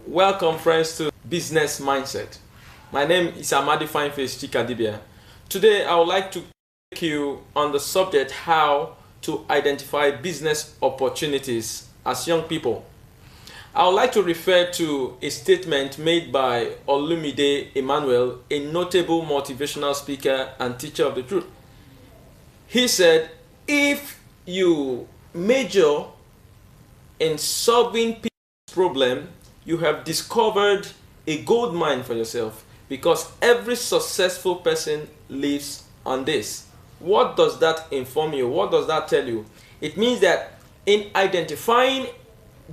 Welcome friends to Business Mindset. My name is Amadi Fineface Chikadibia. Today I would like to take you on the subject how to identify business opportunities as young people. I would like to refer to a statement made by Olumide Emmanuel, a notable motivational speaker and teacher of the truth. He said, if you major in solving people's problems, you have discovered a gold mine for yourself, because every successful person lives on this. What does that inform you? What does that tell you? It means that in identifying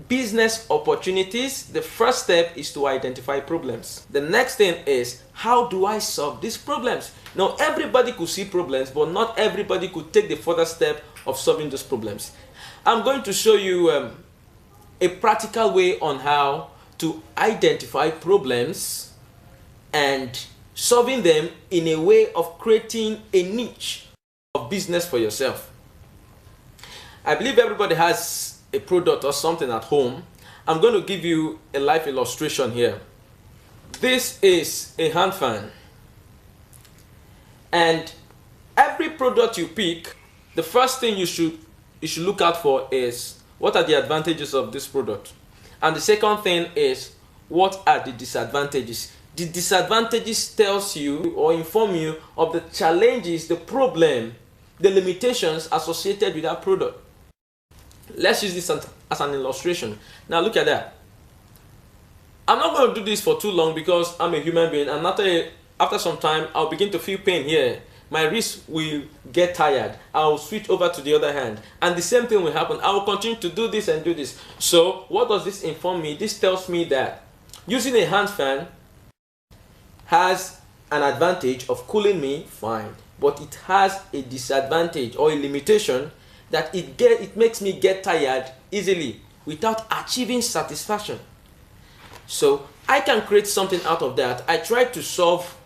business opportunities, the first step is to identify problems. The next thing is, how do I solve these problems? Now, everybody could see problems, but not everybody could take the further step of solving those problems. I'm going to show you a practical way on how to identify problems and solving them in a way of creating a niche of business for yourself. I believe everybody has a product or something at home. I'm going to give you a live illustration here. This is a hand fan, and every product you pick, the first thing you should look out for is, what are the advantages of this product? And the second thing is, what are the disadvantages? The disadvantages tells you or inform you of the challenges, the problem, the limitations associated with that product. Let's use this as an illustration. Now look at that. I'm not going to do this for too long because I'm a human being, and after some time I'll begin to feel pain here. My wrist will get tired. I'll switch over to the other hand, and the same thing will happen. I will continue to do this and do this. So what does this inform me? This tells me that using a hand fan has an advantage of cooling me, fine, but it has a disadvantage or a limitation that it makes me get tired easily without achieving satisfaction. So I can create something out of that. I try to solve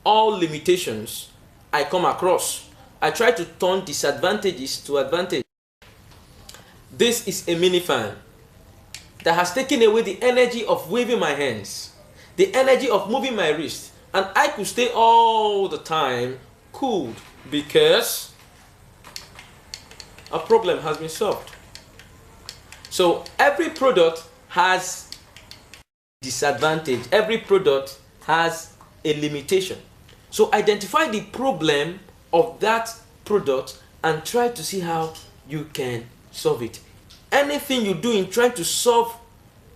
all limitations I come across. I try to turn disadvantages to advantage. This is a mini fan that has taken away the energy of waving my hands, the energy of moving my wrist, and I could stay all the time cooled because a problem has been solved. So every product has disadvantage. Every product has a limitation. So identify the problem of that product and try to see how you can solve it. Anything you do in trying to solve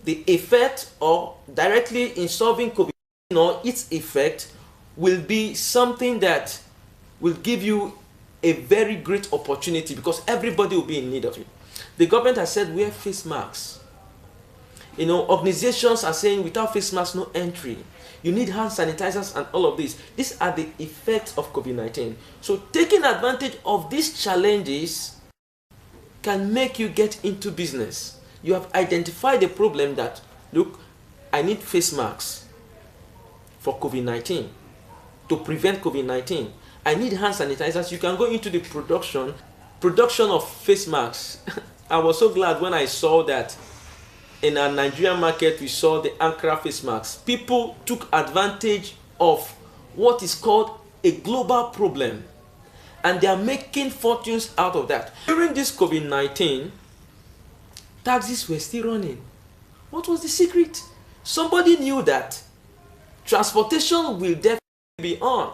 the effect or directly in solving COVID-19 or its effect will be something that will give you a very great opportunity, because everybody will be in need of it. The government has said wear face masks. Organizations are saying without face masks, no entry. You need hand sanitizers and all of this. These are the effects of COVID-19. So taking advantage of these challenges can make you get into business. You have identified the problem that, look, I need face masks for COVID-19, to prevent COVID-19. I need hand sanitizers. You can go into the production of face masks. I was so glad when I saw that in our Nigerian market, we saw the Ankara face masks. People took advantage of what is called a global problem, and they are making fortunes out of that. During this COVID-19, taxis were still running. What was the secret? Somebody knew that transportation will definitely be on.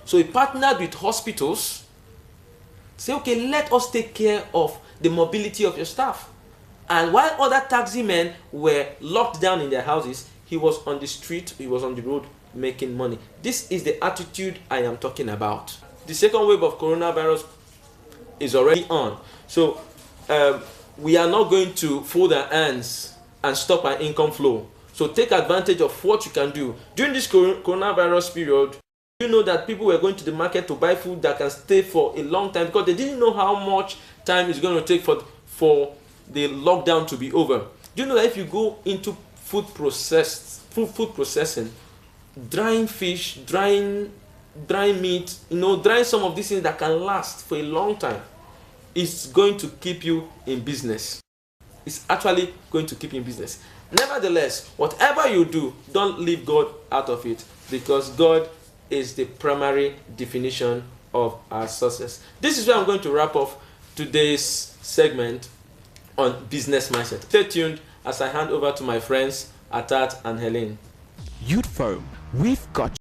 So he partnered with hospitals. Say, okay, let us take care of the mobility of your staff. And while other taxi men were locked down in their houses, he was on the street, he was on the road making money. This is the attitude I am talking about. The second wave of coronavirus is already on. So we are not going to fold our hands and stop our income flow. So take advantage of what you can do. During this coronavirus period, you know that people were going to the market to buy food that can stay for a long time because they didn't know how much time it's going to take for the lockdown to be over. Do you know that if you go into food processing, drying fish, drying meat, drying some of these things that can last for a long time, it's going to keep you in business. It's actually going to keep you in business. Nevertheless, whatever you do, don't leave God out of it, because God is the primary definition of our success. This is where I'm going to wrap up today's segment on business mindset. Stay tuned as I hand over to my friends Atat and Helen. Youth Forum, we've got